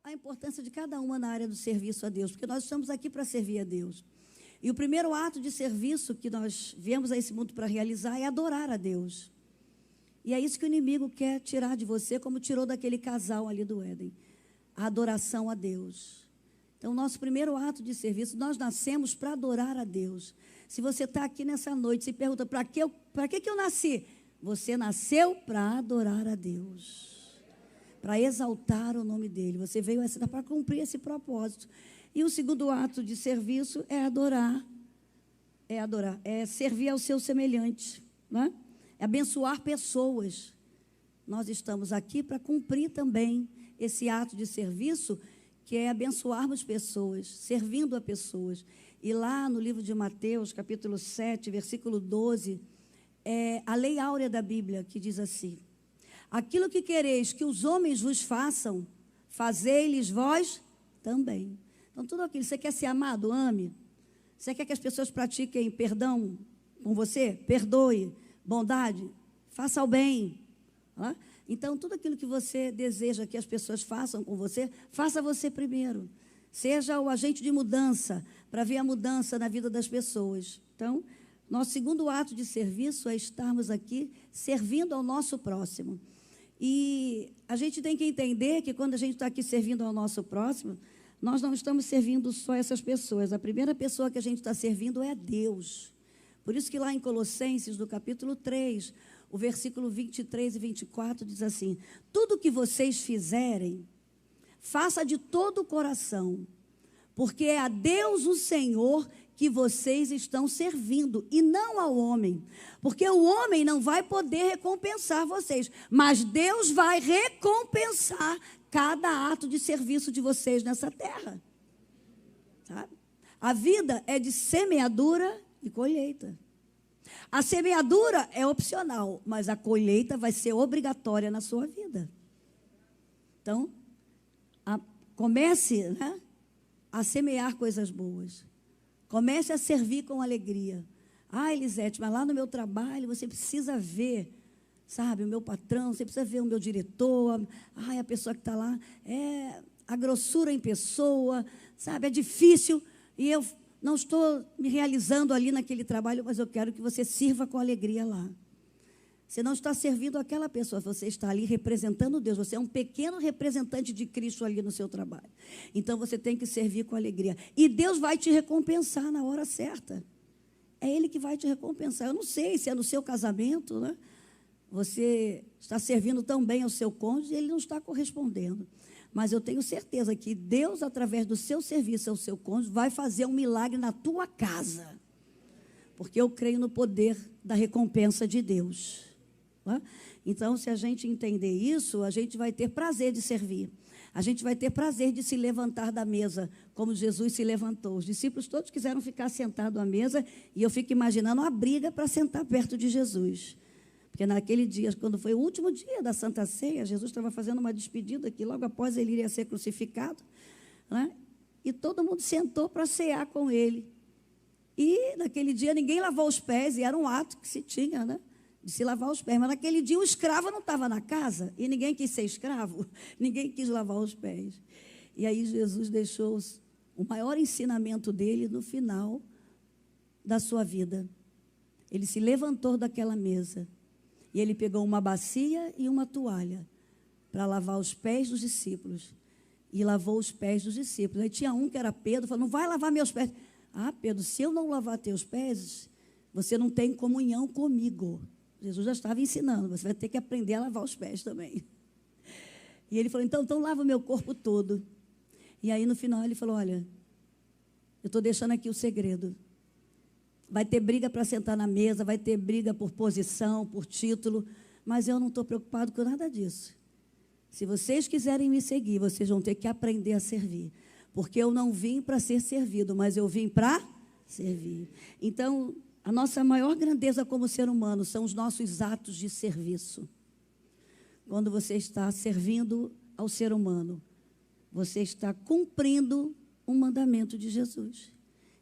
a importância de cada uma na área do serviço a Deus, porque nós estamos aqui para servir a Deus. E o primeiro ato de serviço que nós viemos a esse mundo para realizar é adorar a Deus. E é isso que o inimigo quer tirar de você, como tirou daquele casal ali do Éden. A adoração a Deus. Então, o nosso primeiro ato de serviço, nós nascemos para adorar a Deus. Se você está aqui nessa noite e se pergunta, para que eu nasci? Você nasceu para adorar a Deus. Para exaltar o nome dEle. Você veio para cumprir esse propósito. E o segundo ato de serviço é adorar. É servir ao seu semelhante, né? É abençoar pessoas. Nós estamos aqui para cumprir também esse ato de serviço, que é abençoarmos pessoas, servindo a pessoas. E lá no livro de Mateus, capítulo 7, versículo 12, é a lei áurea da Bíblia, que diz assim: aquilo que quereis que os homens vos façam, fazei-lhes vós também. Então, tudo aquilo, você quer ser amado, ame. Você quer que as pessoas pratiquem perdão com você? Perdoe. Bondade, faça o bem. Tá? Então, tudo aquilo que você deseja que as pessoas façam com você, faça você primeiro. Seja o agente de mudança, para ver a mudança na vida das pessoas. Então, nosso segundo ato de serviço é estarmos aqui servindo ao nosso próximo. E a gente tem que entender que quando a gente está aqui servindo ao nosso próximo, nós não estamos servindo só essas pessoas. A primeira pessoa que a gente está servindo é Deus. Por isso que lá em Colossenses, no capítulo 3, o versículo 23 e 24, diz assim: tudo que vocês fizerem, faça de todo o coração, porque é a Deus o Senhor que vocês estão servindo, e não ao homem, porque o homem não vai poder recompensar vocês, mas Deus vai recompensar cada ato de serviço de vocês nessa terra. Sabe? A vida é de semeadura e colheita. A semeadura é opcional, mas a colheita vai ser obrigatória na sua vida. Então, comece, né, a semear coisas boas. Comece a servir com alegria. Ah, Elisete, mas lá no meu trabalho você precisa ver, sabe, o meu patrão, você precisa ver o meu diretor, a pessoa que está lá, é a grossura em pessoa, sabe, é difícil, e eu não estou me realizando ali naquele trabalho, mas eu quero que você sirva com alegria lá. Você não está servindo aquela pessoa, você está ali representando Deus. Você é um pequeno representante de Cristo ali no seu trabalho. Então, você tem que servir com alegria. E Deus vai te recompensar na hora certa. É Ele que vai te recompensar. Eu não sei se é no seu casamento, né? Você está servindo tão bem ao seu cônjuge e ele não está correspondendo. Mas eu tenho certeza que Deus, através do seu serviço ao seu cônjuge, vai fazer um milagre na tua casa. Porque eu creio no poder da recompensa de Deus. Tá? Então, se a gente entender isso, a gente vai ter prazer de servir. A gente vai ter prazer de se levantar da mesa, como Jesus se levantou. Os discípulos todos quiseram ficar sentados à mesa, e eu fico imaginando uma briga para sentar perto de Jesus. Porque naquele dia, quando foi o último dia da Santa Ceia, Jesus estava fazendo uma despedida, que logo após ele iria ser crucificado, né? E todo mundo sentou para cear com ele. E naquele dia ninguém lavou os pés, e era um ato que se tinha, né, de se lavar os pés. Mas naquele dia o escravo não estava na casa, e ninguém quis ser escravo, ninguém quis lavar os pés. E aí Jesus deixou o maior ensinamento dele no final da sua vida. Ele se levantou daquela mesa, e ele pegou uma bacia e uma toalha para lavar os pés dos discípulos. E lavou os pés dos discípulos. Aí tinha um que era Pedro, falou: não vai lavar meus pés. Ah, Pedro, se eu não lavar teus pés, você não tem comunhão comigo. Jesus já estava ensinando, você vai ter que aprender a lavar os pés também. E ele falou: então lava o meu corpo todo. E aí no final ele falou: olha, eu estou deixando aqui o segredo. Vai ter briga para sentar na mesa, vai ter briga por posição, por título, mas eu não estou preocupado com nada disso. Se vocês quiserem me seguir, vocês vão ter que aprender a servir. Porque eu não vim para ser servido, mas eu vim para servir. Então, a nossa maior grandeza como ser humano são os nossos atos de serviço. Quando você está servindo ao ser humano, você está cumprindo um mandamento de Jesus.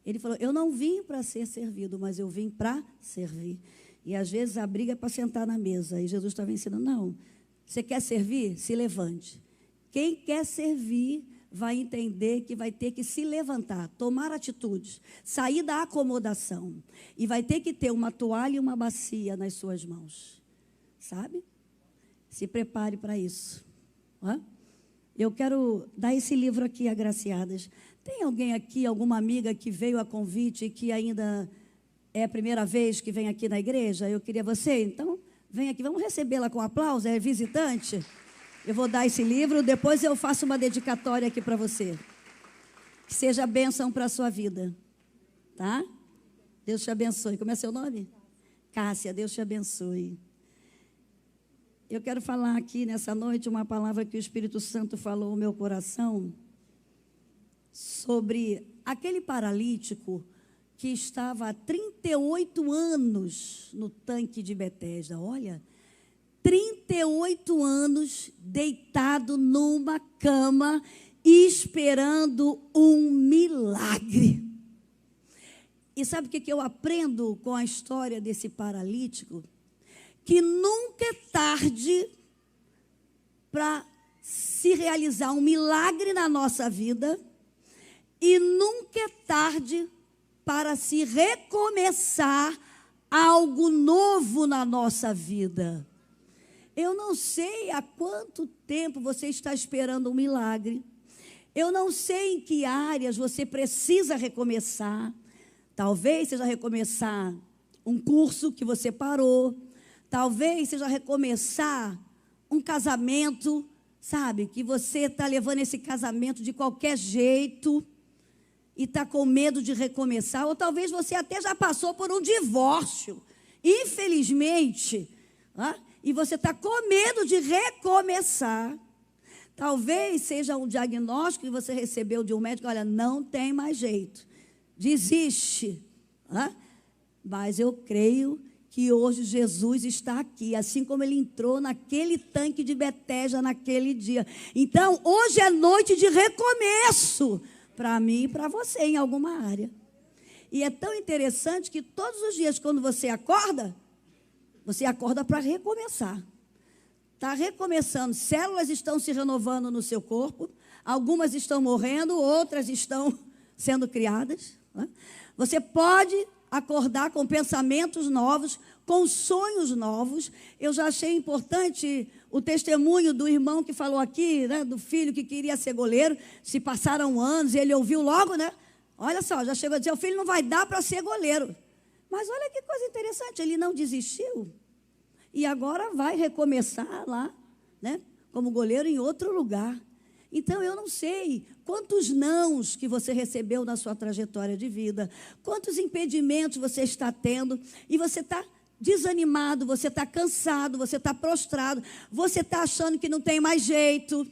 Ele falou: eu não vim para ser servido, mas eu vim para servir. E às vezes a briga é para sentar na mesa. E Jesus estava ensinando: não, você quer servir? Se levante. Quem quer servir vai entender que vai ter que se levantar, tomar atitudes, sair da acomodação. E vai ter que ter uma toalha e uma bacia nas suas mãos. Sabe? Se prepare para isso. Eu quero dar esse livro aqui, Agraciadas. Tem alguém aqui, alguma amiga que veio a convite e que ainda é a primeira vez que vem aqui na igreja? Eu queria você, então, vem aqui, vamos recebê-la com aplauso, é visitante? Eu vou dar esse livro, depois eu faço uma dedicatória aqui para você. Que seja bênção para a sua vida. Tá? Deus te abençoe. Como é seu nome? Cássia, Deus te abençoe. Eu quero falar aqui nessa noite uma palavra que o Espírito Santo falou no meu coração sobre aquele paralítico que estava há 38 anos no tanque de Betesda. Olha, 38 anos deitado numa cama esperando um milagre. E sabe o que eu aprendo com a história desse paralítico? Que nunca é tarde para se realizar um milagre na nossa vida e nunca é tarde para se recomeçar algo novo na nossa vida. Eu não sei há quanto tempo você está esperando um milagre. Eu não sei em que áreas você precisa recomeçar. Talvez seja recomeçar um curso que você parou. Talvez seja recomeçar um casamento, sabe? Que você está levando esse casamento de qualquer jeito e está com medo de recomeçar. Ou talvez você até já passou por um divórcio, infelizmente, e você está com medo de recomeçar. Talvez seja um diagnóstico que você recebeu de um médico: olha, não tem mais jeito, desiste. Mas eu creio que hoje Jesus está aqui, assim como ele entrou naquele tanque de Betesda naquele dia. Então, hoje é noite de recomeço, para mim e para você em alguma área. E é tão interessante que todos os dias, quando você acorda para recomeçar. Está recomeçando, células estão se renovando no seu corpo, algumas estão morrendo, outras estão sendo criadas. Você pode acordar com pensamentos novos, com sonhos novos. Eu já achei importante o testemunho do irmão que falou aqui, do filho que queria ser goleiro. Se passaram anos e ele ouviu logo, olha só, já chegou a dizer: o filho não vai dar para ser goleiro. Mas olha que coisa interessante, ele não desistiu. E agora vai recomeçar lá, como goleiro em outro lugar. Então, eu não sei quantos nãos que você recebeu na sua trajetória de vida, quantos impedimentos você está tendo, e você está desanimado, você está cansado, você está prostrado, você está achando que não tem mais jeito.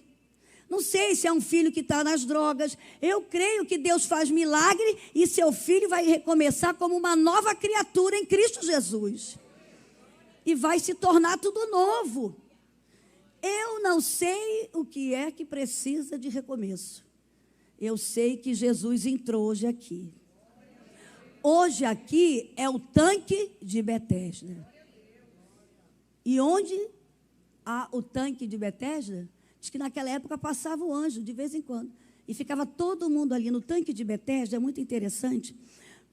Não sei se é um filho que está nas drogas. Eu creio que Deus faz milagre e seu filho vai recomeçar como uma nova criatura em Cristo Jesus. E vai se tornar tudo novo. Eu não sei o que é que precisa de recomeço. Eu sei que Jesus entrou hoje aqui. Hoje aqui é o tanque de Betesda. E onde há o tanque de Betesda, diz que naquela época passava o anjo de vez em quando. E ficava todo mundo ali no tanque de Betesda. É muito interessante.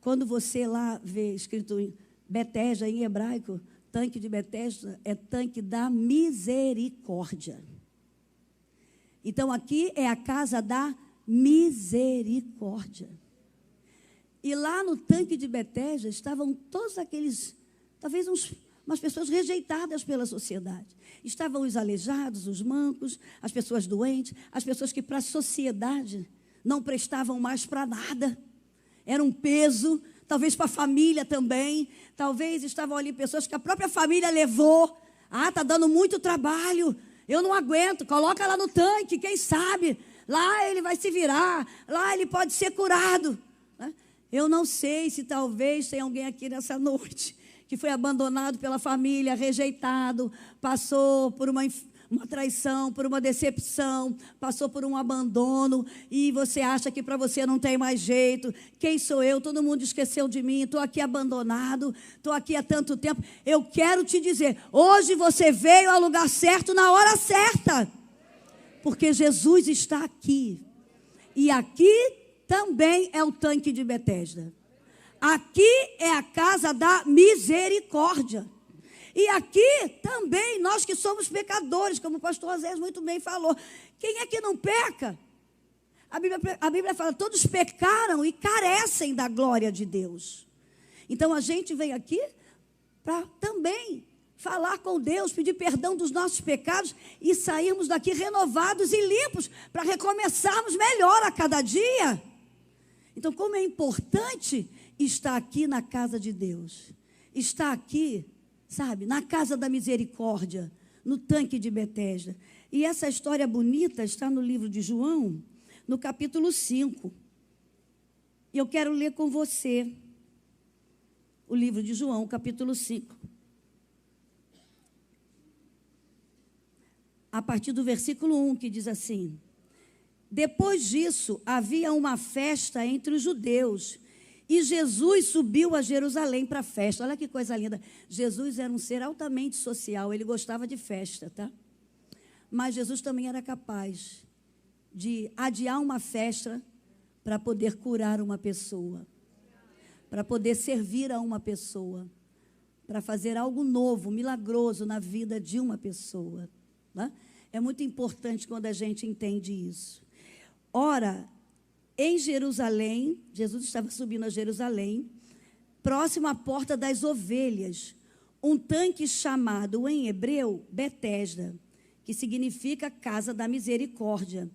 Quando você lá vê escrito Betesda em hebraico, tanque de Betesda é tanque da misericórdia. Então, aqui é a casa da misericórdia. E lá no tanque de Betesda estavam todos aqueles, talvez umas pessoas rejeitadas pela sociedade. Estavam os aleijados, os mancos, as pessoas doentes, as pessoas que para a sociedade não prestavam mais para nada. Era um peso. Talvez para a família também. Talvez estavam ali pessoas que a própria família levou. Está dando muito trabalho. Eu não aguento. Coloca lá no tanque, quem sabe? Lá ele vai se virar. Lá ele pode ser curado. Eu não sei se talvez tenha alguém aqui nessa noite que foi abandonado pela família, rejeitado, passou por uma traição, por uma decepção, passou por um abandono, e você acha que para você não tem mais jeito. Quem sou eu? Todo mundo esqueceu de mim, estou aqui abandonado, estou aqui há tanto tempo. Eu quero te dizer, hoje você veio ao lugar certo, na hora certa, porque Jesus está aqui. E aqui também é o tanque de Betesda. Aqui é a casa da misericórdia. E aqui também, nós que somos pecadores, como o pastor Azés muito bem falou. Quem é que não peca? A Bíblia fala, todos pecaram e carecem da glória de Deus. Então a gente vem aqui para também falar com Deus, pedir perdão dos nossos pecados e sairmos daqui renovados e limpos para recomeçarmos melhor a cada dia. Então, como é importante estar aqui na casa de Deus, estar aqui, sabe, na casa da misericórdia, no tanque de Betesda. E essa história bonita está no livro de João, no capítulo 5. E eu quero ler com você o livro de João, capítulo 5. A partir do versículo 1, que diz assim: depois disso, havia uma festa entre os judeus, e Jesus subiu a Jerusalém para a festa. Olha que coisa linda. Jesus era um ser altamente social, ele gostava de festa, tá? Mas Jesus também era capaz de adiar uma festa para poder curar uma pessoa, para poder servir a uma pessoa, para fazer algo novo, milagroso na vida de uma pessoa. Né? É muito importante quando a gente entende isso. Ora, em Jerusalém, Jesus estava subindo a Jerusalém, próximo à porta das ovelhas, um tanque chamado em hebreu Betesda, que significa casa da misericórdia,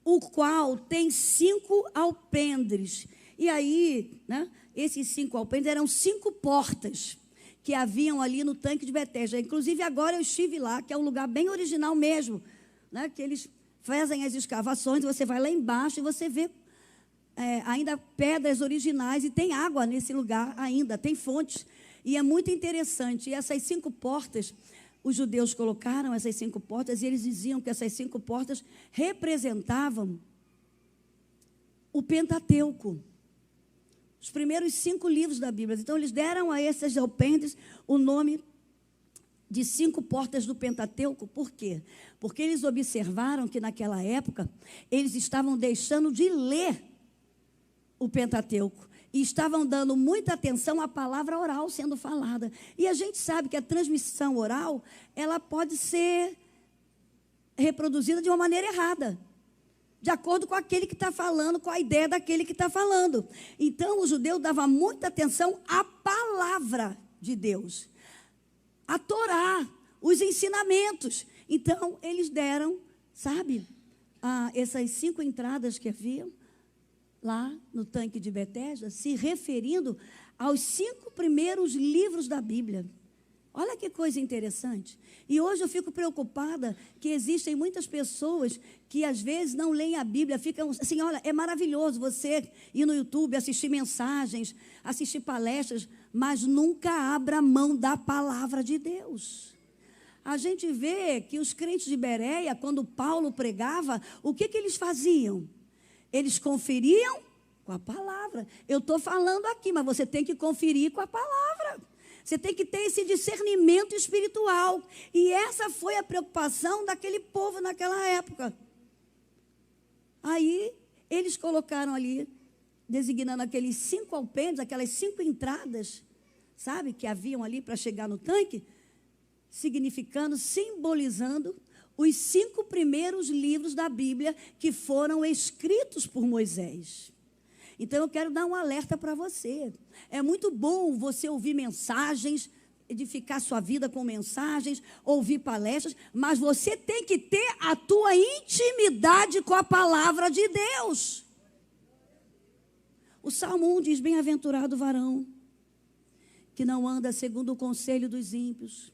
o qual tem 5 alpendres. E aí, né, esses 5 alpendres eram 5 portas que haviam ali no tanque de Betesda. Inclusive, agora eu estive lá, que é um lugar bem original mesmo, né, que eles fazem as escavações, você vai lá embaixo e você vê ainda pedras originais, e tem água nesse lugar ainda, tem fontes. E é muito interessante. E essas 5 portas, os judeus colocaram essas 5 portas, e eles diziam que essas 5 portas representavam o Pentateuco, os primeiros 5 livros da Bíblia. Então, eles deram a esses alpendres o nome de 5 portas do Pentateuco. Por quê? Porque eles observaram que naquela época eles estavam deixando de ler o Pentateuco e estavam dando muita atenção à palavra oral sendo falada. E a gente sabe que a transmissão oral, ela pode ser reproduzida de uma maneira errada, de acordo com aquele que está falando, com a ideia daquele que está falando. Então, o judeu dava muita atenção à palavra de Deus, a Torá, os ensinamentos. Então, eles deram, sabe, essas 5 entradas que haviam lá no tanque de Betesda, se referindo aos 5 primeiros livros da Bíblia. Olha que coisa interessante. E hoje eu fico preocupada que existem muitas pessoas que às vezes não leem a Bíblia, ficam assim, olha, é maravilhoso você ir no YouTube, assistir mensagens, assistir palestras, mas nunca abra mão da palavra de Deus. A gente vê que os crentes de Bereia, quando Paulo pregava, o que eles faziam? Eles conferiam com a palavra. Eu estou falando aqui, mas você tem que conferir com a palavra. Você tem que ter esse discernimento espiritual. E essa foi a preocupação daquele povo naquela época. Aí, eles colocaram ali, designando aqueles 5 alpendres, aquelas 5 entradas, sabe, que haviam ali para chegar no tanque, significando, simbolizando os 5 primeiros livros da Bíblia que foram escritos por Moisés. Então, eu quero dar um alerta para você. É muito bom você ouvir mensagens, edificar sua vida com mensagens, ouvir palestras, mas você tem que ter a tua intimidade com a palavra de Deus. O Salmo 1 diz, bem-aventurado o varão que não anda segundo o conselho dos ímpios,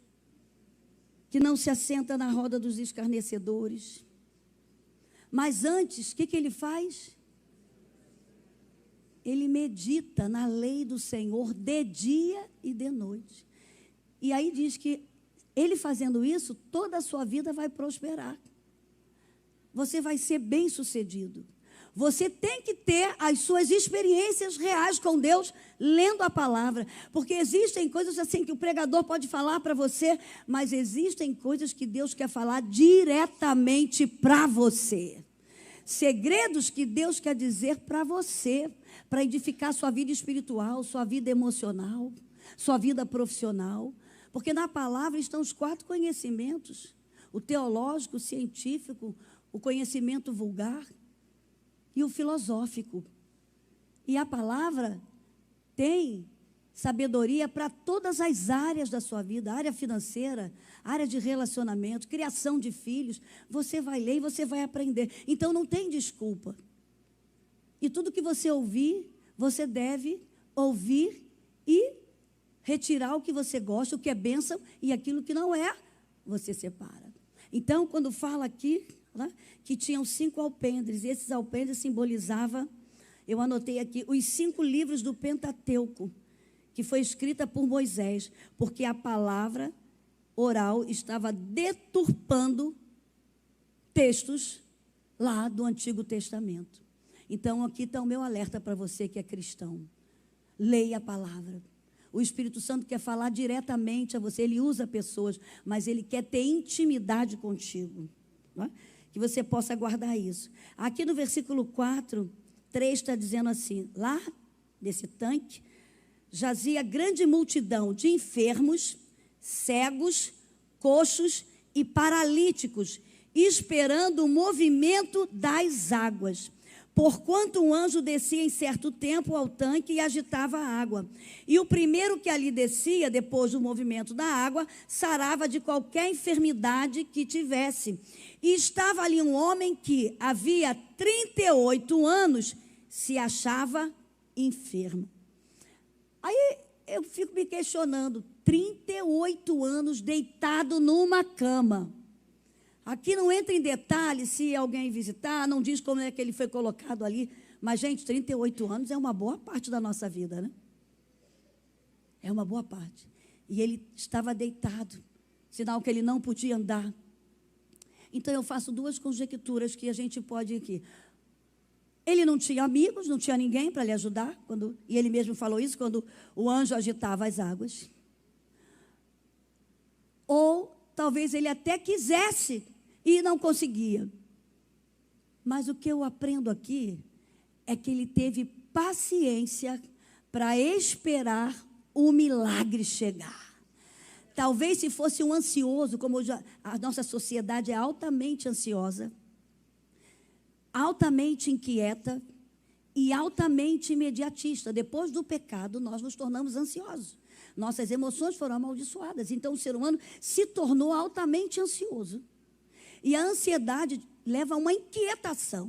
que não se assenta na roda dos escarnecedores. Mas antes, o que ele faz? Ele medita na lei do Senhor de dia e de noite. E aí diz que ele fazendo isso, toda a sua vida vai prosperar. Você vai ser bem-sucedido. Você tem que ter as suas experiências reais com Deus, lendo a palavra. Porque existem coisas assim que o pregador pode falar para você, mas existem coisas que Deus quer falar diretamente para você. segredos que Deus quer dizer para você, para edificar sua vida espiritual, sua vida emocional, sua vida profissional. Porque na palavra estão os 4 conhecimentos: o teológico, o científico, o conhecimento vulgar e o filosófico. E a palavra tem sabedoria para todas as áreas da sua vida, área financeira, área de relacionamento, criação de filhos. Você vai ler e você vai aprender. Então não tem desculpa. E tudo que você ouvir, você deve ouvir e retirar o que você gosta, o que é bênção, e aquilo que não é, você separa. Então, quando fala aqui, né, que tinham 5 alpendres, e esses alpendres simbolizavam, eu anotei aqui, os 5 livros do Pentateuco, que foi escrita por Moisés, porque a palavra oral estava deturpando textos lá do Antigo Testamento. Então, aqui está o meu alerta para você que é cristão. Leia a palavra. O Espírito Santo quer falar diretamente a você. Ele usa pessoas, mas ele quer ter intimidade contigo. Não é? Que você possa guardar isso. Aqui no versículo 4, 3 está dizendo assim: lá, nesse tanque, jazia grande multidão de enfermos, cegos, coxos e paralíticos, esperando o movimento das águas. Porquanto um anjo descia em certo tempo ao tanque e agitava a água. E o primeiro que ali descia, depois do movimento da água, sarava de qualquer enfermidade que tivesse. E estava ali um homem que havia 38 anos se achava enfermo. Aí eu fico me questionando, 38 anos deitado numa cama. Aqui não entra em detalhes se alguém visitar, não diz como é que ele foi colocado ali. Mas, gente, 38 anos é uma boa parte da nossa vida, né? É uma boa parte. E ele estava deitado, sinal que ele não podia andar. Então, eu faço 2 conjecturas que a gente pode aqui. Ele não tinha amigos, não tinha ninguém para lhe ajudar, e ele mesmo falou isso quando o anjo agitava as águas. Ou talvez ele até quisesse e não conseguia. Mas o que eu aprendo aqui é que ele teve paciência para esperar o milagre chegar. Talvez se fosse um ansioso, como a nossa sociedade é altamente ansiosa, altamente inquieta e altamente imediatista. Depois do pecado, nós nos tornamos ansiosos. Nossas emoções foram amaldiçoadas. Então, o ser humano se tornou altamente ansioso. E a ansiedade leva a uma inquietação.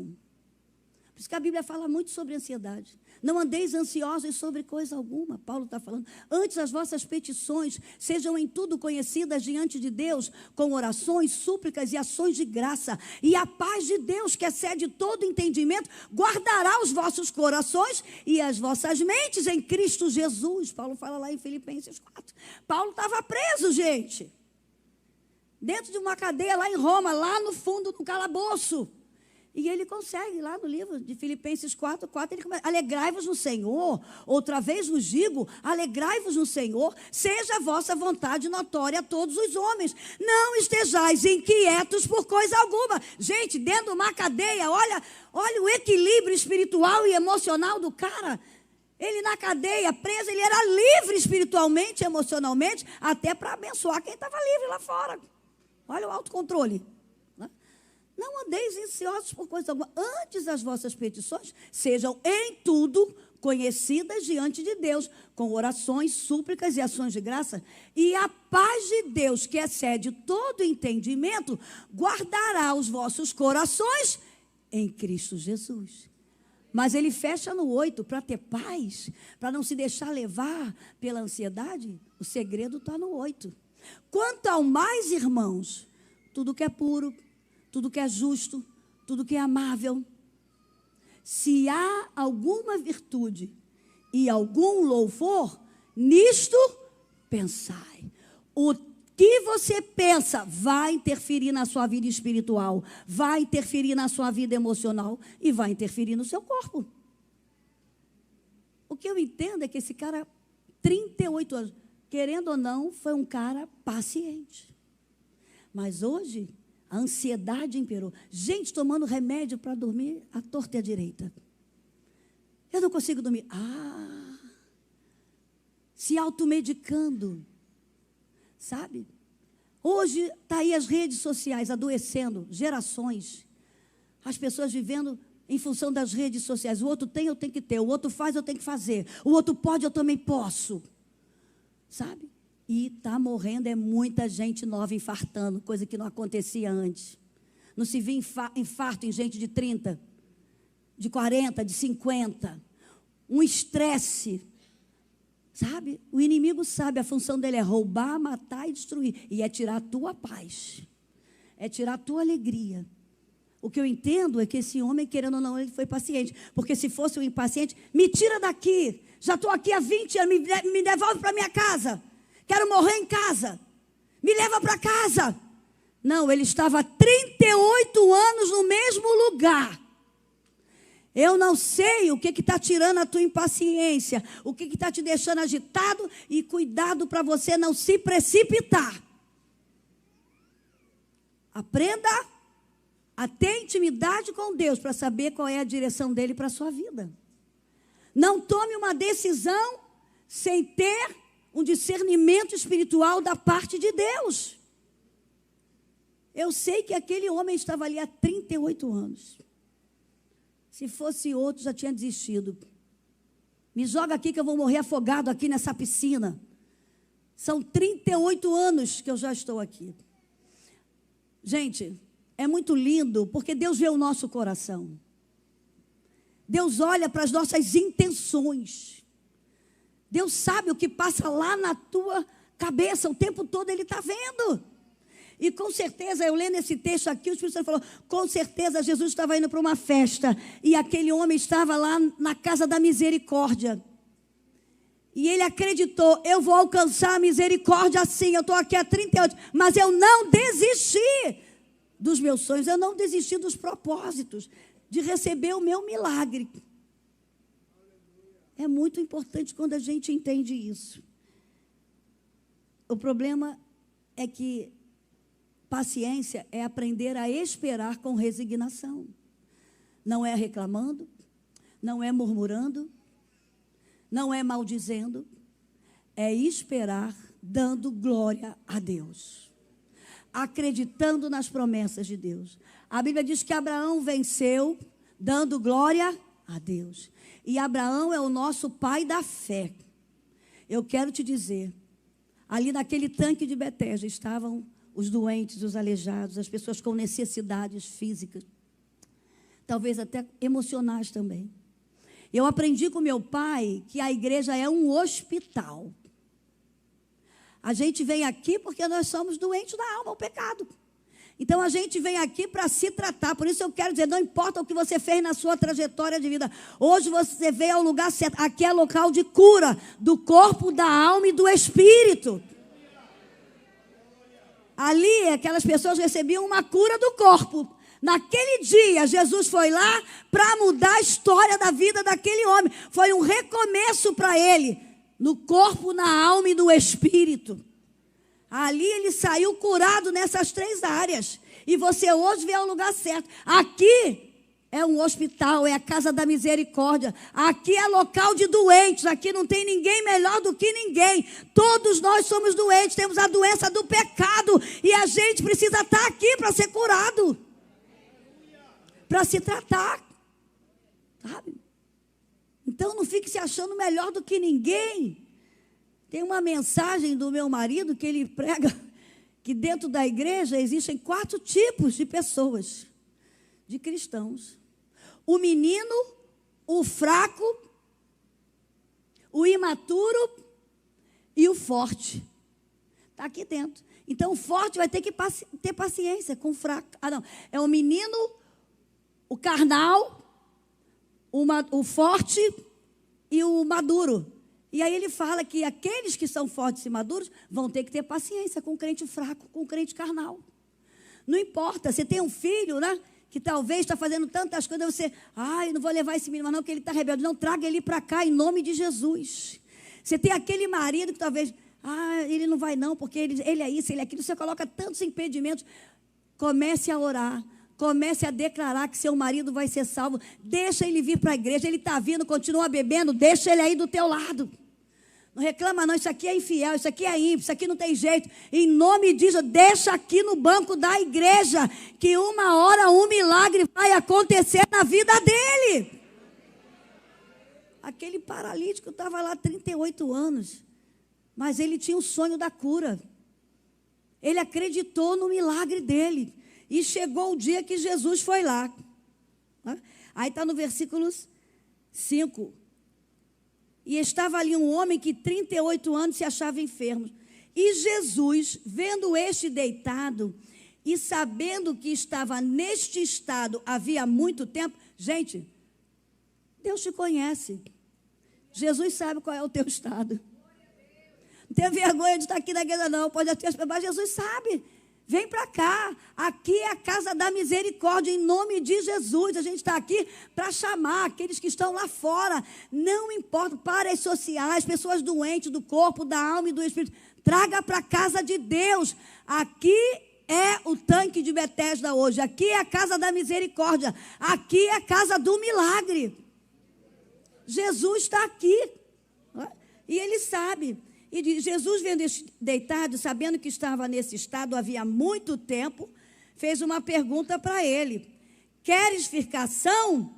Por isso que a Bíblia fala muito sobre ansiedade. Não andeis ansiosos sobre coisa alguma. Paulo está falando. Antes as vossas petições sejam em tudo conhecidas diante de Deus, com orações, súplicas e ações de graça. E a paz de Deus, que excede todo entendimento, guardará os vossos corações e as vossas mentes em Cristo Jesus. Paulo fala lá em Filipenses 4. Paulo estava preso, gente. Dentro de uma cadeia lá em Roma, lá no fundo do calabouço. E ele consegue, lá no livro de Filipenses 4, ele começa: alegrai-vos no Senhor, outra vez vos digo, alegrai-vos no Senhor, seja a vossa vontade notória a todos os homens, não estejais inquietos por coisa alguma. Gente, dentro de uma cadeia, olha o equilíbrio espiritual e emocional do cara. Ele na cadeia, preso, ele era livre espiritualmente, emocionalmente, até para abençoar quem estava livre lá fora. Olha o autocontrole. Não andeis ansiosos por coisa alguma. Antes as vossas petições sejam em tudo conhecidas diante de Deus, com orações, súplicas e ações de graça. E a paz de Deus, que excede todo entendimento, guardará os vossos corações em Cristo Jesus. Mas ele fecha no 8, para ter paz, para não se deixar levar pela ansiedade. O segredo está no 8. Quanto ao mais, irmãos, tudo que é puro, tudo que é justo, tudo que é amável, se há alguma virtude e algum louvor, nisto pensai. O que você pensa vai interferir na sua vida espiritual, vai interferir na sua vida emocional e vai interferir no seu corpo. O que eu entendo é que esse cara, 38 anos, querendo ou não, foi um cara paciente. Mas hoje, A ansiedade imperou. Gente tomando remédio para dormir à torta e à direita. Eu não consigo dormir. Se automedicando. Sabe? Hoje está aí as redes sociais adoecendo gerações. As pessoas vivendo em função das redes sociais. O outro tem, eu tenho que ter. O outro faz, eu tenho que fazer. O outro pode, eu também posso. Sabe? E está morrendo, é muita gente nova infartando, coisa que não acontecia antes. Não se via infarto em gente de 30, de 40, de 50. Um estresse. Sabe? O inimigo sabe, a função dele é roubar, matar e destruir. E é tirar a tua paz. É tirar a tua alegria. O que eu entendo é que esse homem, querendo ou não, ele foi paciente. Porque se fosse um impaciente, me tira daqui. Já estou aqui há 20 anos, me devolve para minha casa. Quero morrer em casa. Me leva para casa. Não, ele estava há 38 anos no mesmo lugar. Eu não sei o que está tirando a tua impaciência, o que está te deixando agitado, e cuidado para você não se precipitar. Aprenda a ter intimidade com Deus para saber qual é a direção dele para a sua vida. Não tome uma decisão sem ter um discernimento espiritual da parte de Deus. Eu sei que aquele homem estava ali há 38 anos. Se fosse outro, já tinha desistido. Me joga aqui que eu vou morrer afogado aqui nessa piscina. São 38 anos que eu já estou aqui. Gente, é muito lindo, porque Deus vê o nosso coração. Deus olha para as nossas intenções. Deus sabe o que passa lá na tua cabeça, o tempo todo Ele está vendo. E com certeza, eu lendo esse texto aqui, o Espírito Santo falou, com certeza Jesus estava indo para uma festa, e aquele homem estava lá na casa da misericórdia. E ele acreditou, eu vou alcançar a misericórdia sim, eu estou aqui há 38, mas eu não desisti dos meus sonhos, eu não desisti dos propósitos, de receber o meu milagre. É muito importante quando a gente entende isso. O problema é que paciência é aprender a esperar com resignação. Não é reclamando, não é murmurando, não é maldizendo, é esperar dando glória a Deus, acreditando nas promessas de Deus. A Bíblia diz que Abraão venceu dando glória a Deus. E Abraão é o nosso pai da fé. Eu quero te dizer, ali naquele tanque de Betesda estavam os doentes, os aleijados, as pessoas com necessidades físicas, talvez até emocionais também. Eu aprendi com meu pai que a igreja é um hospital. A gente vem aqui porque nós somos doentes da alma, o pecado. Então a gente vem aqui para se tratar. Por isso eu quero dizer, não importa o que você fez na sua trajetória de vida. Hoje você veio ao lugar certo. Aqui é local de cura do corpo, da alma e do espírito. Ali, aquelas pessoas recebiam uma cura do corpo. Naquele dia, Jesus foi lá para mudar a história da vida daquele homem. Foi um recomeço para ele, no corpo, na alma e no espírito. Ali ele saiu curado nessas 3 áreas. E você hoje veio ao lugar certo. Aqui é um hospital, é a casa da misericórdia. Aqui é local de doentes. Aqui não tem ninguém melhor do que ninguém. Todos nós somos doentes, temos a doença do pecado. E a gente precisa estar aqui para ser curado. Para se tratar. Sabe? Então não fique se achando melhor do que ninguém. Tem uma mensagem do meu marido que ele prega que dentro da igreja existem 4 tipos de pessoas, de cristãos. O menino, o fraco, o imaturo e o forte. Está aqui dentro. Então o forte vai ter que ter paciência com o fraco. Não, é o menino, o carnal, o forte e o maduro. E aí ele fala que aqueles que são fortes e maduros vão ter que ter paciência com o crente fraco, com o crente carnal. Não importa, você tem um filho, né? Que talvez está fazendo tantas coisas, você, eu não vou levar esse menino, mas não, que ele está rebelde. Não, traga ele para cá em nome de Jesus. Você tem aquele marido que talvez, ele não vai não, porque ele é isso, ele é aquilo. Você coloca tantos impedimentos. Comece a orar. Comece a declarar que seu marido vai ser salvo. Deixa ele vir para a igreja. Ele está vindo, continua bebendo. Deixa ele aí do teu lado. Não reclama não, isso aqui é infiel, isso aqui é ímpio, isso aqui não tem jeito. Em nome de Jesus, deixa aqui no banco da igreja, que uma hora um milagre vai acontecer na vida dele. Aquele paralítico estava lá há 38 anos, mas ele tinha o sonho da cura. Ele acreditou no milagre dele. E chegou o dia que Jesus foi lá. Aí está no versículo 5. E estava ali um homem que 38 anos se achava enfermo. E Jesus, vendo este deitado e sabendo que estava neste estado havia muito tempo. Gente, Deus te conhece. Jesus sabe qual é o teu estado. Não tenha vergonha de estar aqui na igreja não. Pode até, mas Jesus sabe. Vem para cá, aqui é a casa da misericórdia, em nome de Jesus. A gente está aqui para chamar aqueles que estão lá fora, não importa, para as sociais, pessoas doentes do corpo, da alma e do espírito. Traga para a casa de Deus. Aqui é o tanque de Betesda hoje, aqui é a casa da misericórdia, aqui é a casa do milagre. Jesus está aqui, e ele sabe. E Jesus, vendo deitado, sabendo que estava nesse estado havia muito tempo, fez uma pergunta para ele: queres ficar são?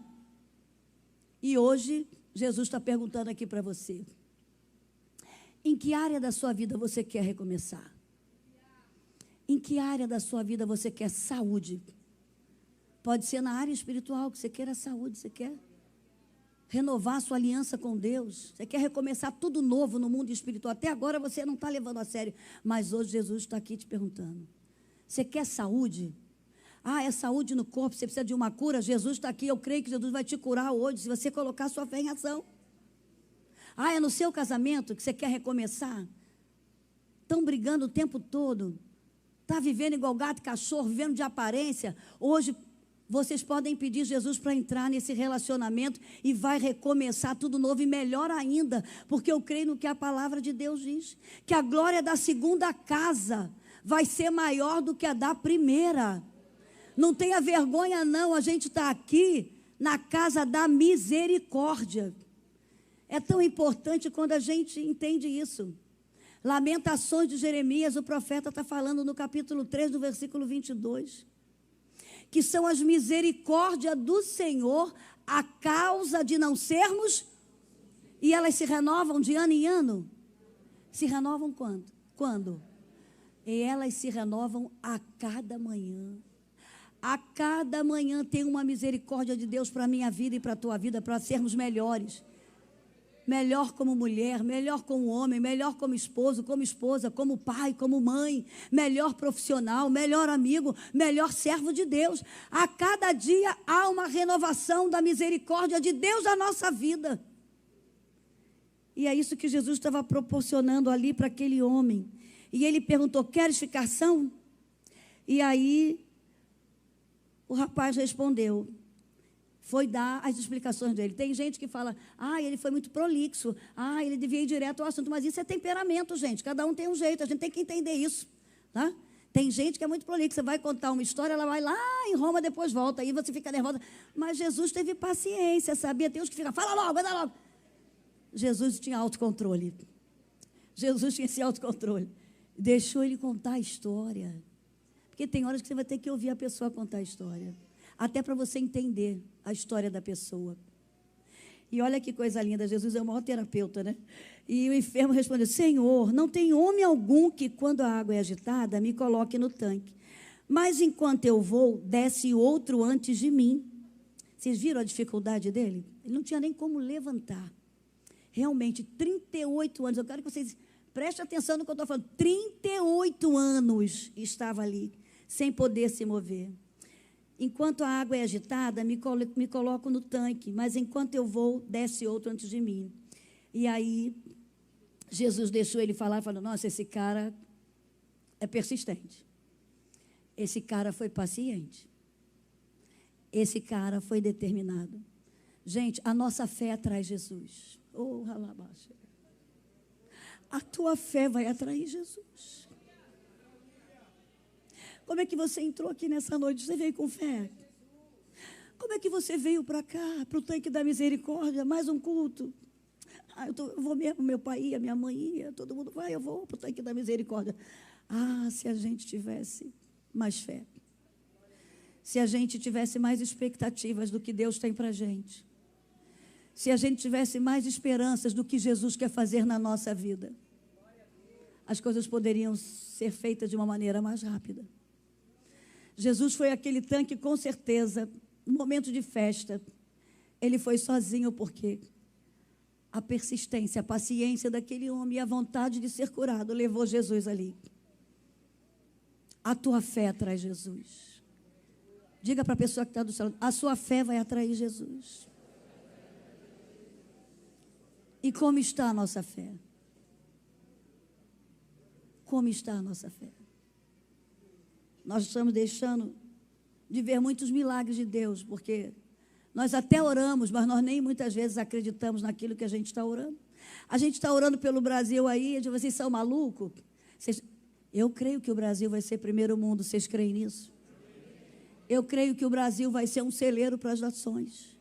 E hoje, Jesus está perguntando aqui para você: em que área da sua vida você quer recomeçar? Em que área da sua vida você quer saúde? Pode ser na área espiritual, que você queira saúde, você quer renovar sua aliança com Deus, você quer recomeçar tudo novo no mundo espiritual. Até agora você não está levando a sério, mas hoje Jesus está aqui te perguntando: você quer saúde? É saúde no corpo, você precisa de uma cura. Jesus está aqui, eu creio que Jesus vai te curar hoje, se você colocar sua fé em ação. É no seu casamento que você quer recomeçar? Estão brigando o tempo todo, está vivendo igual gato e cachorro, vivendo de aparência. Hoje vocês podem pedir Jesus para entrar nesse relacionamento e vai recomeçar tudo novo e melhor ainda, porque eu creio no que a palavra de Deus diz, que a glória da segunda casa vai ser maior do que a da primeira. Não tenha vergonha não, a gente está aqui na casa da misericórdia. É tão importante quando a gente entende isso. Lamentações de Jeremias, o profeta está falando no capítulo 3, do versículo 22. Que são as misericórdias do Senhor, a causa de não sermos, e elas se renovam de ano em ano. Se renovam quando? Quando? E elas se renovam a cada manhã. A cada manhã tem uma misericórdia de Deus para a minha vida e para a tua vida, para sermos melhores. Melhor como mulher, melhor como homem, melhor como esposo, como esposa, como pai, como mãe, melhor profissional, melhor amigo, melhor servo de Deus. A cada dia há uma renovação da misericórdia de Deus na nossa vida. E é isso que Jesus estava proporcionando ali para aquele homem. E ele perguntou: queres ficar são? E aí o rapaz respondeu, foi dar as explicações dele. Tem gente que fala: ele foi muito prolixo, ele devia ir direto ao assunto. Mas isso é temperamento, gente. Cada um tem um jeito, a gente tem que entender isso, tá? Tem gente que é muito prolixa, você vai contar uma história, ela vai lá em Roma, depois volta, aí você fica nervosa. Mas Jesus teve paciência, sabia? Tem uns que ficam: fala logo, anda logo. Jesus tinha autocontrole. Jesus tinha esse autocontrole. Deixou ele contar a história. Porque tem horas que você vai ter que ouvir a pessoa contar a história, até para você entender a história da pessoa. E olha que coisa linda, Jesus é o maior terapeuta, né? E o enfermo respondeu: Senhor, não tem homem algum que, quando a água é agitada, me coloque no tanque. Mas enquanto eu vou, desce outro antes de mim. Vocês viram a dificuldade dele? Ele não tinha nem como levantar. Realmente, 38 anos. Eu quero que vocês prestem atenção no que eu estou falando. 38 anos estava ali, sem poder se mover. Enquanto a água é agitada, me coloco no tanque, mas enquanto eu vou, desce outro antes de mim. E aí, Jesus deixou ele falar, falou: nossa, esse cara é persistente. Esse cara foi paciente. Esse cara foi determinado. Gente, a nossa fé atrai Jesus. Oh, ralabaxa. A tua fé vai atrair Jesus. Como é que você entrou aqui nessa noite? Você veio com fé? Como é que você veio para cá, para o tanque da misericórdia? Mais um culto. Eu vou mesmo, meu pai ia, minha mãe ia, todo mundo vai, eu vou para o tanque da misericórdia. Se a gente tivesse mais fé. Se a gente tivesse mais expectativas do que Deus tem para a gente. Se a gente tivesse mais esperanças do que Jesus quer fazer na nossa vida. As coisas poderiam ser feitas de uma maneira mais rápida. Jesus foi aquele tanque, com certeza, no momento de festa, ele foi sozinho, porque a persistência, a paciência daquele homem e a vontade de ser curado levou Jesus ali. A tua fé atrai Jesus. Diga para a pessoa que está do seu lado, a sua fé vai atrair Jesus. E como está a nossa fé? Como está a nossa fé? Nós estamos deixando de ver muitos milagres de Deus, porque nós até oramos, mas nós nem muitas vezes acreditamos naquilo que a gente está orando. A gente está orando pelo Brasil aí, vocês são malucos? Eu creio que o Brasil vai ser primeiro mundo, vocês creem nisso? Eu creio que o Brasil vai ser um celeiro para as nações.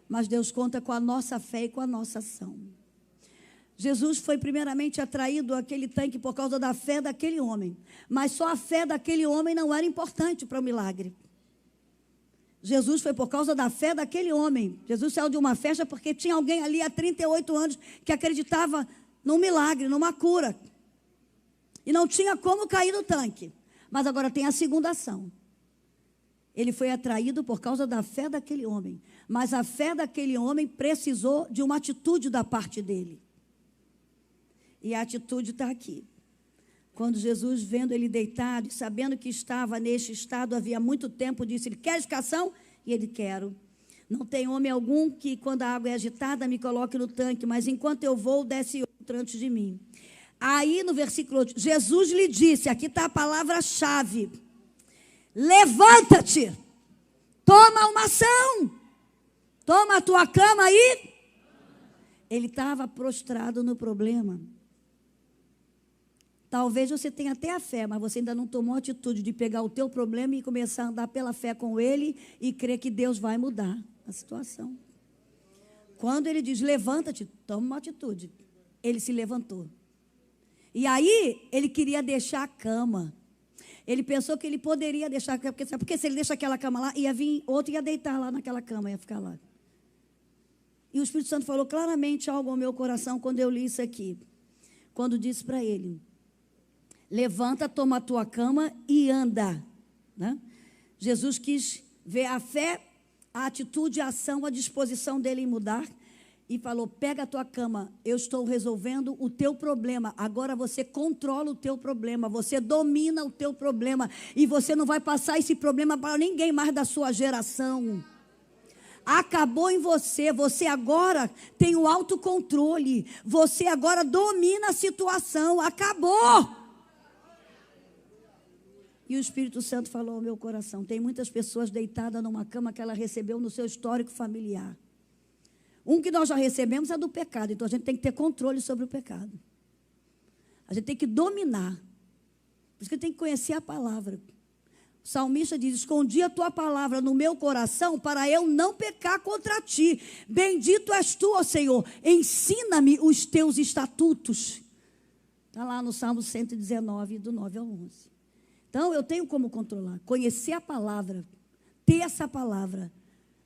Mas Deus conta com a nossa fé e com a nossa ação. Jesus foi primeiramente atraído àquele tanque por causa da fé daquele homem. Mas só a fé daquele homem não era importante para o milagre. Jesus foi por causa da fé daquele homem. Jesus saiu de uma festa porque tinha alguém ali há 38 anos que acreditava num milagre, numa cura. E não tinha como cair no tanque. Mas agora tem a segunda ação. Ele foi atraído por causa da fé daquele homem. Mas a fé daquele homem precisou de uma atitude da parte dele. E a atitude está aqui. Quando Jesus, vendo ele deitado e sabendo que estava neste estado havia muito tempo, disse-lhe, queres cação? E ele, quero. Não tem homem algum que, quando a água é agitada, me coloque no tanque, mas enquanto eu vou, desce outro antes de mim. Aí, no versículo 8, Jesus lhe disse, aqui está a palavra-chave, levanta-te, toma uma ação, toma a tua cama aí. Ele estava prostrado no problema. Talvez você tenha até a fé, mas você ainda não tomou a atitude de pegar o teu problema e começar a andar pela fé com ele e crer que Deus vai mudar a situação. Quando ele diz, levanta-te, toma uma atitude. Ele se levantou. E aí, ele queria deixar a cama. Ele pensou que ele poderia deixar a cama, porque se ele deixa aquela cama lá, ia vir outro e ia deitar lá naquela cama, ia ficar lá. E o Espírito Santo falou claramente algo ao meu coração quando eu li isso aqui. Quando disse para ele, levanta, toma a tua cama e anda. Né? Jesus quis ver a fé, a atitude, a ação, a disposição dele em mudar. E falou, pega a tua cama, eu estou resolvendo o teu problema. Agora você controla o teu problema, você domina o teu problema. E você não vai passar esse problema para ninguém mais da sua geração. Acabou em você, você agora tem o autocontrole. Você agora domina a situação, acabou. E o Espírito Santo falou ao meu coração, tem muitas pessoas deitadas numa cama que ela recebeu no seu histórico familiar. Um que nós já recebemos é do pecado, então a gente tem que ter controle sobre o pecado. A gente tem que dominar. Por isso que tem que conhecer a palavra. O salmista diz, escondi a tua palavra no meu coração para eu não pecar contra ti. Bendito és tu, ó Senhor, ensina-me os teus estatutos. Está lá no Salmo 119, do 9 ao 11. Então, eu tenho como controlar, conhecer a palavra, ter essa palavra,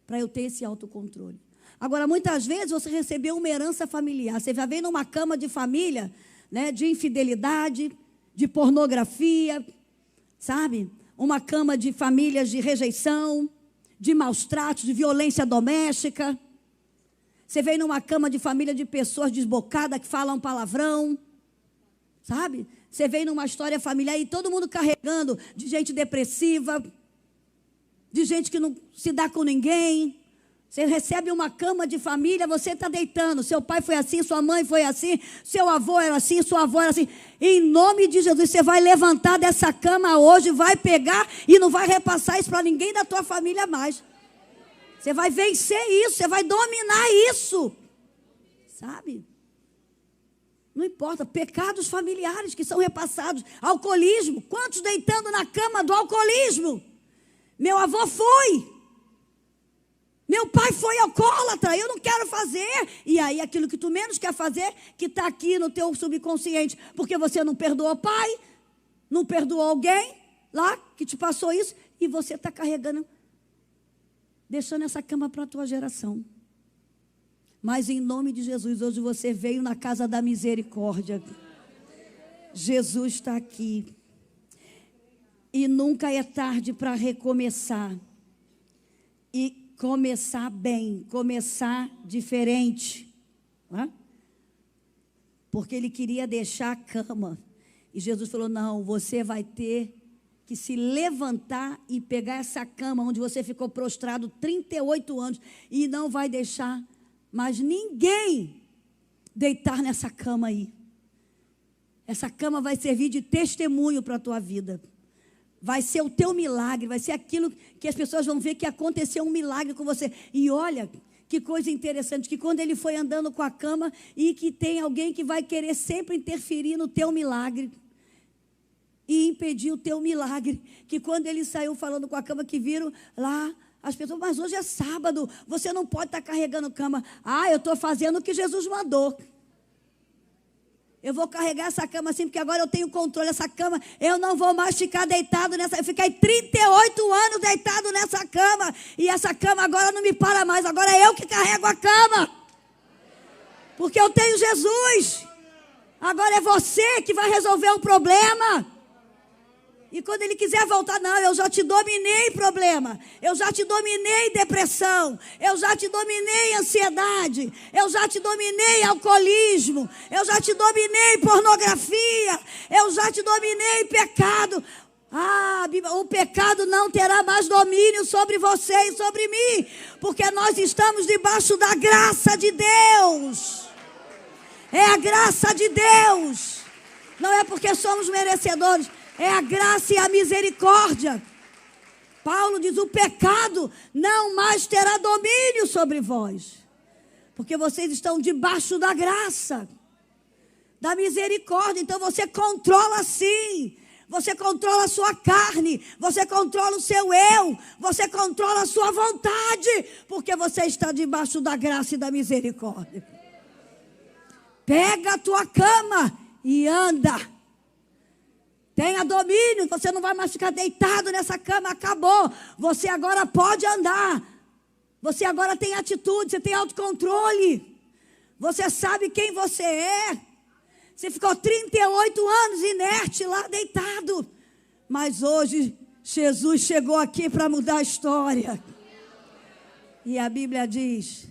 para eu ter esse autocontrole. Agora, muitas vezes, você recebeu uma herança familiar. Você já vem numa cama de família, né, de infidelidade, de pornografia, sabe? Uma cama de famílias de rejeição, de maus tratos, de violência doméstica. Você vem numa cama de família de pessoas desbocadas que falam palavrão, sabe? Você vem numa história familiar e todo mundo carregando de gente depressiva, de gente que não se dá com ninguém. Você recebe uma cama de família, você está deitando. Seu pai foi assim, sua mãe foi assim, seu avô era assim, sua avó era assim. Em nome de Jesus, você vai levantar dessa cama hoje, vai pegar e não vai repassar isso para ninguém da tua família mais. Você vai vencer isso, você vai dominar isso. Sabe? Não importa, pecados familiares que são repassados, alcoolismo, quantos deitando na cama do alcoolismo? Meu avô foi, meu pai foi alcoólatra, eu não quero fazer. E aí aquilo que tu menos quer fazer, que está aqui no teu subconsciente, porque você não perdoou o pai, não perdoou alguém lá que te passou isso, e você está carregando, deixando essa cama para a tua geração. Mas em nome de Jesus, hoje você veio na casa da misericórdia. Jesus está aqui. E nunca é tarde para recomeçar. E começar bem, começar diferente. Não é? Porque ele queria deixar a cama. E Jesus falou, não, você vai ter que se levantar e pegar essa cama onde você ficou prostrado 38 anos. E não vai deixar mais ninguém deitar nessa cama aí. Essa cama vai servir de testemunho para a tua vida. Vai ser o teu milagre, vai ser aquilo que as pessoas vão ver que aconteceu um milagre com você. E olha, que coisa interessante, que quando ele foi andando com a cama e que tem alguém que vai querer sempre interferir no teu milagre e impedir o teu milagre, que quando ele saiu falando com a cama, que viram lá as pessoas, mas hoje é sábado, você não pode estar carregando cama. Ah, eu estou fazendo o que Jesus mandou. Eu vou carregar essa cama assim, porque agora eu tenho controle dessa cama. Eu não vou mais ficar deitado nessa. Eu fiquei 38 anos deitado nessa cama. E essa cama agora não me para mais. Agora é eu que carrego a cama. Porque eu tenho Jesus. Agora é você que vai resolver o problema. E quando ele quiser voltar, não, eu já te dominei problema, eu já te dominei depressão, eu já te dominei ansiedade, eu já te dominei alcoolismo, eu já te dominei pornografia, eu já te dominei pecado. Ah, o pecado não terá mais domínio sobre você e sobre mim, porque nós estamos debaixo da graça de Deus. É a graça de Deus, não é porque somos merecedores. É a graça e a misericórdia. Paulo diz, o pecado não mais terá domínio sobre vós. Porque vocês estão debaixo da graça, da misericórdia. Então você controla sim. Você controla a sua carne. Você controla o seu eu. Você controla a sua vontade. Porque você está debaixo da graça e da misericórdia. Pega a tua cama e anda. Tenha domínio, você não vai mais ficar deitado nessa cama, acabou. Você agora pode andar. Você agora tem atitude, você tem autocontrole. Você sabe quem você é. Você ficou 38 anos inerte lá, deitado. Mas hoje, Jesus chegou aqui para mudar a história. E a Bíblia diz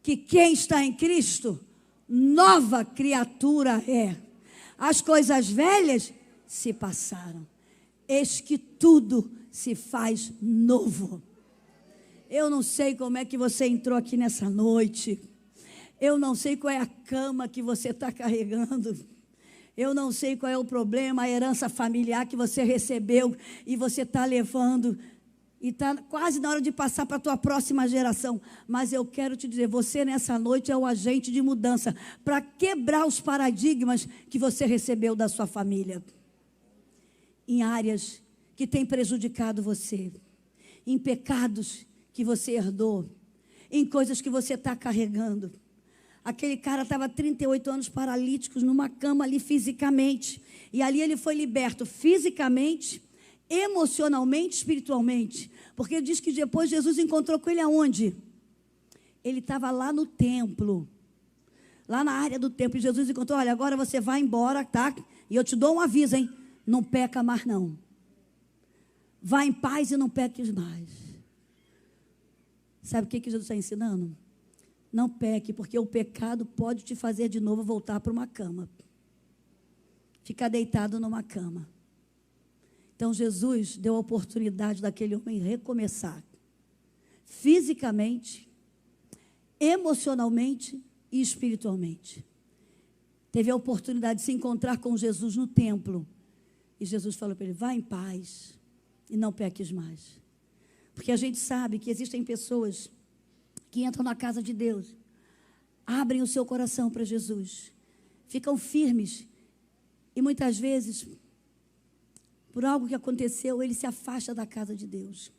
que quem está em Cristo, nova criatura é. As coisas velhas se passaram, eis que tudo se faz novo. Eu não sei como é que você entrou aqui nessa noite, eu não sei qual é a cama que você está carregando, eu não sei qual é o problema, a herança familiar que você recebeu e você está levando, e está quase na hora de passar para a tua próxima geração. Mas eu quero te dizer, você nessa noite é o agente de mudança, para quebrar os paradigmas que você recebeu da sua família. Em áreas que têm prejudicado você, em pecados que você herdou, em coisas que você está carregando. Aquele cara estava 38 anos paralíticos numa cama ali fisicamente, e ali ele foi liberto fisicamente, emocionalmente, espiritualmente, porque diz que depois Jesus encontrou com ele aonde? Ele estava lá no templo, lá na área do templo, e Jesus encontrou, olha, agora você vai embora, tá? E eu te dou um aviso, hein? Não peca mais não. Vá em paz e não peques mais. Sabe o que Jesus está ensinando? Não peque, porque o pecado pode te fazer de novo voltar para uma cama. Ficar deitado numa cama. Então Jesus deu a oportunidade daquele homem recomeçar. Fisicamente, emocionalmente e espiritualmente. Teve a oportunidade de se encontrar com Jesus no templo. E Jesus falou para ele, vá em paz e não peques mais. Porque a gente sabe que existem pessoas que entram na casa de Deus, abrem o seu coração para Jesus, ficam firmes. E muitas vezes, por algo que aconteceu, ele se afasta da casa de Deus.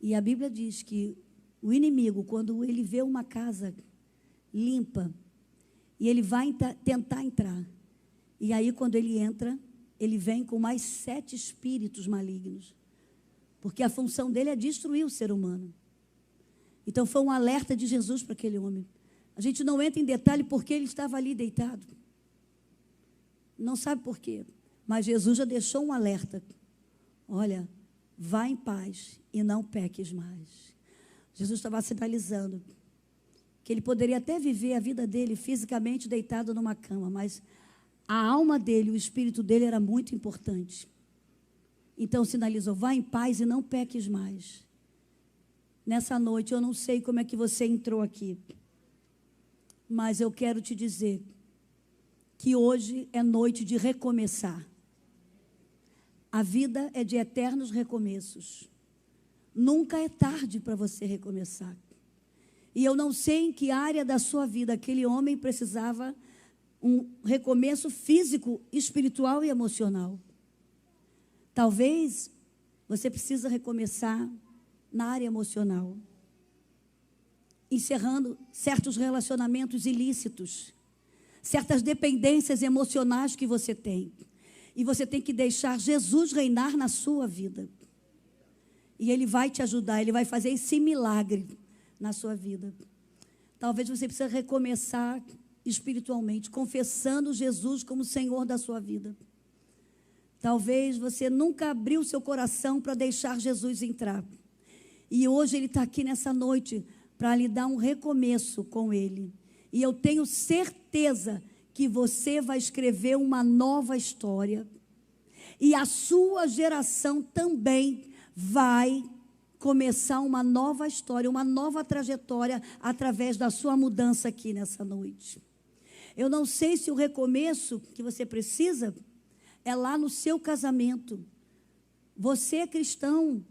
E a Bíblia diz que o inimigo, quando ele vê uma casa limpa, e ele vai tentar entrar, e aí quando ele entra, ele vem com mais 7 espíritos malignos, porque a função dele é destruir o ser humano. Então foi um alerta de Jesus para aquele homem. A gente não entra em detalhe porque ele estava ali deitado, não sabe por quê, mas Jesus já deixou um alerta: olha, vá em paz e não peques mais. Jesus estava sinalizando que ele poderia até viver a vida dele fisicamente deitado numa cama, mas a alma dele, o espírito dele era muito importante. Então sinalizou: vá em paz e não peques mais. Nessa noite, eu não sei como é que você entrou aqui, mas eu quero te dizer que hoje é noite de recomeçar. A vida é de eternos recomeços. Nunca é tarde para você recomeçar. E eu não sei em que área da sua vida aquele homem precisava um recomeço físico, espiritual e emocional. Talvez você precisa recomeçar na área emocional, encerrando certos relacionamentos ilícitos, certas dependências emocionais que você tem. E você tem que deixar Jesus reinar na sua vida. E Ele vai te ajudar, Ele vai fazer esse milagre na sua vida. Talvez você precise recomeçar espiritualmente, confessando Jesus como Senhor da sua vida. Talvez você nunca abriu seu coração para deixar Jesus entrar. E hoje Ele está aqui nessa noite para lhe dar um recomeço com Ele. E eu tenho certeza que você vai escrever uma nova história. E a sua geração também vai começar uma nova história, uma nova trajetória através da sua mudança aqui nessa noite. Eu não sei se o recomeço que você precisa é lá no seu casamento. Você é cristão,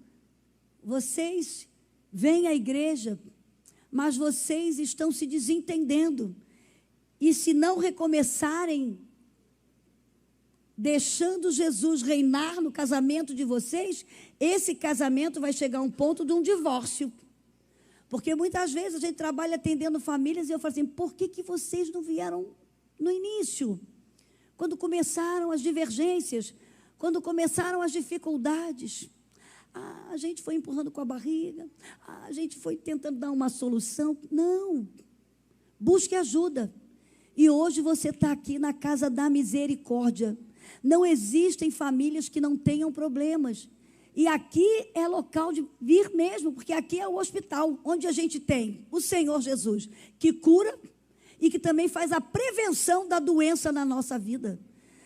vocês vêm à igreja, mas vocês estão se desentendendo. E se não recomeçarem, deixando Jesus reinar no casamento de vocês, esse casamento vai chegar a um ponto de um divórcio. Porque muitas vezes a gente trabalha atendendo famílias e eu falo assim: por que vocês não vieram no início? Quando começaram as divergências, quando começaram as dificuldades, a gente foi empurrando com a barriga, a gente foi tentando dar uma solução. Não, busque ajuda. E hoje você está aqui na casa da misericórdia. Não existem famílias que não tenham problemas. E aqui é local de vir mesmo, porque aqui é o hospital, onde a gente tem o Senhor Jesus, que cura e que também faz a prevenção da doença na nossa vida,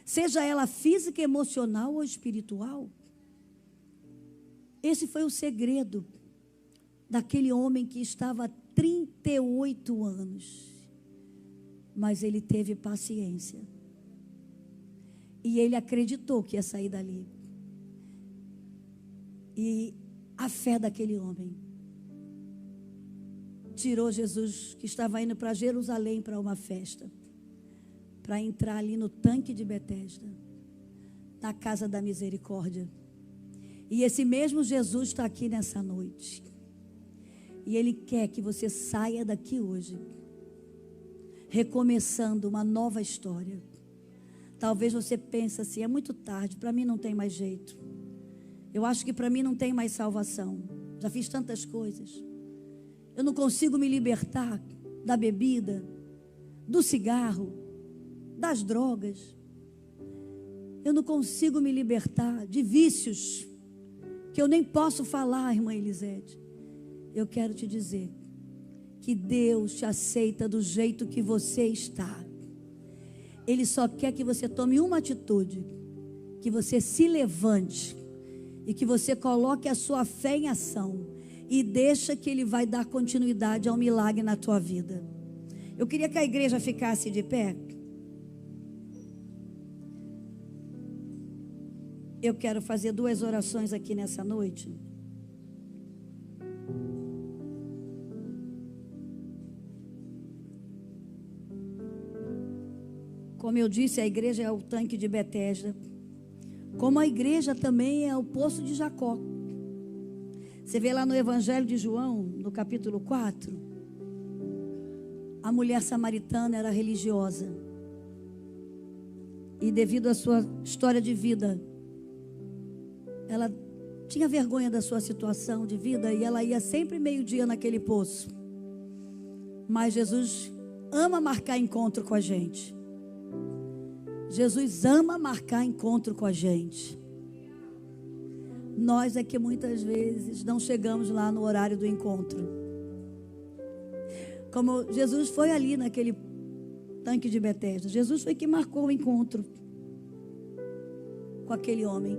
seja ela física, emocional ou espiritual. Esse foi o segredo daquele homem que estava há 38 anos. Mas ele teve paciência. E ele acreditou que ia sair dali. E a fé daquele homem tirou Jesus, que estava indo para Jerusalém para uma festa, para entrar ali no tanque de Betesda, na casa da misericórdia. E esse mesmo Jesus está aqui nessa noite. E Ele quer que você saia daqui hoje, recomeçando uma nova história. Talvez você pense assim: é muito tarde, para mim não tem mais jeito. Eu acho que para mim não tem mais salvação. Já fiz tantas coisas. Eu não consigo me libertar da bebida, do cigarro, das drogas. Eu não consigo me libertar de vícios que eu nem posso falar, irmã Elisete. Eu quero te dizer que Deus te aceita do jeito que você está. Ele só quer que você tome uma atitude, que você se levante e que você coloque a sua fé em ação e deixa que Ele vai dar continuidade ao milagre na tua vida. Eu queria que a igreja ficasse de pé. Eu quero fazer 2 orações aqui nessa noite. Como eu disse, a igreja é o tanque de Betesda. Como a igreja também é o poço de Jacó. Você vê lá no Evangelho de João, no capítulo 4, a mulher samaritana era religiosa. E devido à sua história de vida, ela tinha vergonha da sua situação de vida e ela ia sempre meio-dia naquele poço. Mas Jesus ama marcar encontro com a gente. Jesus ama marcar encontro com a gente. Nós é que muitas vezes não chegamos lá no horário do encontro. Como Jesus foi ali naquele tanque de Betesda. Jesus foi que marcou o encontro com aquele homem.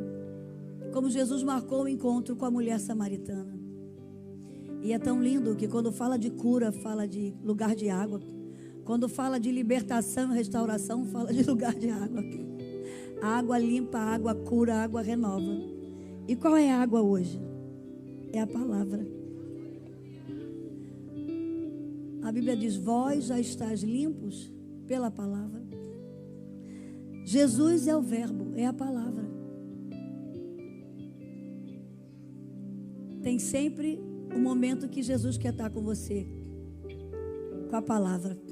Como Jesus marcou o encontro com a mulher samaritana. E é tão lindo que quando fala de cura, fala de lugar de água. Quando fala de libertação e restauração, fala de lugar de água. A água limpa, a água cura, a água renova. E qual é a água hoje? É a palavra. A Bíblia diz: vós já estáis limpos pela palavra. Jesus é o verbo, é a palavra. Tem sempre um momento que Jesus quer estar com você, com a palavra.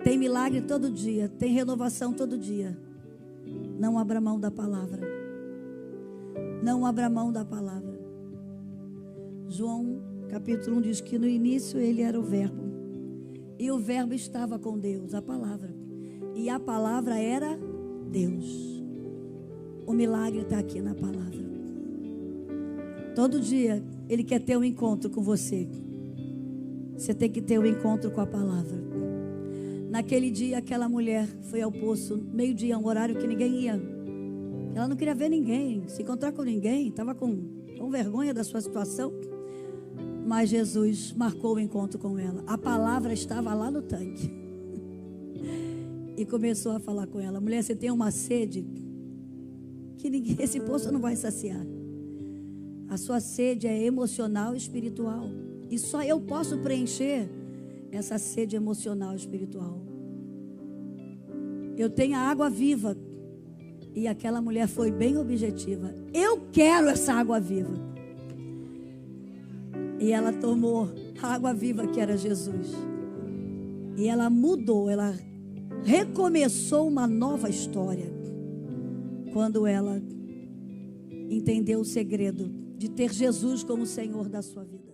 Tem milagre todo dia, tem renovação todo dia. Não abra mão da palavra. Não abra mão da palavra. João capítulo 1 diz que no início ele era o verbo. E o verbo estava com Deus, a palavra. E a palavra era Deus. O milagre está aqui na palavra. Todo dia ele quer ter um encontro com você. Você tem que ter um encontro com a palavra. Naquele dia aquela mulher foi ao poço, meio-dia, um horário que ninguém ia. Ela não queria ver ninguém, se encontrar com ninguém, estava com vergonha da sua situação. Mas Jesus marcou o encontro com ela. A palavra estava lá no tanque. E começou a falar com ela: mulher, você tem uma sede que ninguém, esse poço não vai saciar. A sua sede é emocional e espiritual. E só eu posso preencher essa sede emocional e espiritual. Eu tenho a água viva. E aquela mulher foi bem objetiva: eu quero essa água viva. E ela tomou a água viva que era Jesus. E ela mudou, ela recomeçou uma nova história. Quando ela entendeu o segredo de ter Jesus como Senhor da sua vida.